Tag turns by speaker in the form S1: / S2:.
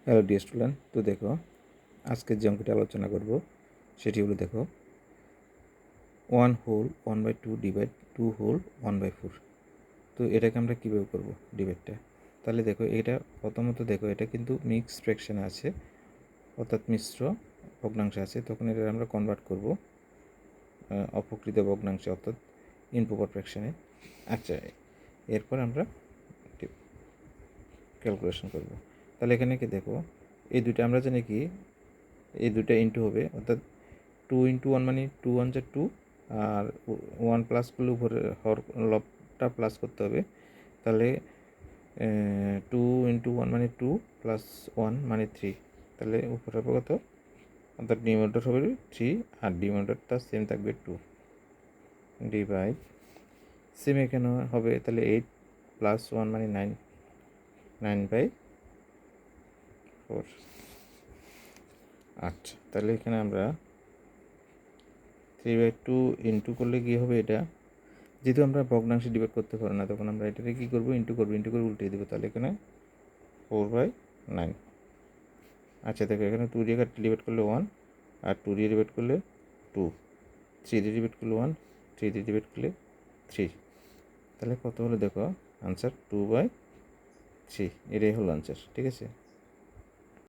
S1: Hello dear student, তো দেখো আজকের যে অঙ্কটি আলোচনা করব সেটি হলো দেখো 1 হোল 1/2 ডিভাইড 2 হোল 1/4। তো এটাকে আমরা কীভাবে করব ডিভাইডটা? তাহলে দেখো এটা প্রথমত দেখো এটা কিন্তু মিক্সড ফ্র্যাকশানে আছে, অর্থাৎ মিশ্র ভগ্নাংশে আছে। তখন এটা আমরা কনভার্ট করব অপকৃত ভগ্নাংশে, অর্থাৎ ইমপ্রপার ফ্র্যাকশানে। আচ্ছা, এরপর আমরা ক্যালকুলেশন করব। তাহলে এখানে কি দেখো এই দুটো আমরা জানি কি এই দুটো ইন্টু হবে, অর্থাৎ 2 × 1 মানে 2 1 যা 2, আর 1 প্লাস করলে উপরে হর লবটা প্লাস করতে হবে। তাহলে 2 × 1 মানে 2 প্লাস 1 মানে 3। তাহলে উপরে হবে কত, অর্থাৎ ডিনোমিনেটর হবে 3 আর ডিনোমিনেটর তার সেম থাকবে 2 ডিভাইড সেম এখানে হবে। তাহলে 8 প্লাস 1 মানে 9, 9/4। আচ্ছা, তাহলে এখানে আমরা 3/2 ইন্টু করলে কী হবে, এটা যেহেতু আমরা ভগ্নাংশে ডিভাইড করতে পারবো না, তখন আমরা এটাকে কী করবো, ইন্টু করে উল্টে দেবো। তাহলে এখানে 4/9। আচ্ছা দেখো এখানে 2 দিয়ে ডিভাইড করলে 1, আর 2 দিয়ে ডিভাইড করলে 2, 3 দিয়ে ডিভাইড করলে 1, 3 দিয়ে ডিভাইড করলে 3। তাহলে কত হলো দেখো আনসার 2/3। এটাই হলো আনসার, ঠিক আছে।